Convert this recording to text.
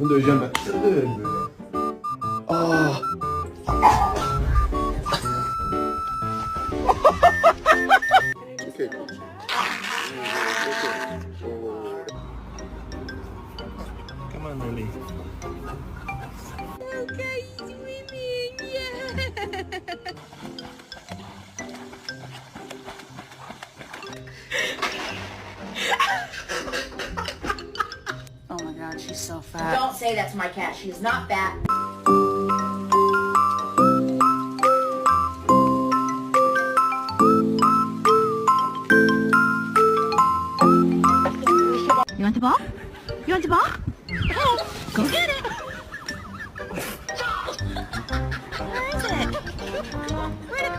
fondöjen ben severim böyle. Aa. Okay. Come on, Lily. Okay, swimming, yeah. Oh my God, she's so fat. Don't say that to my cat. She is not fat.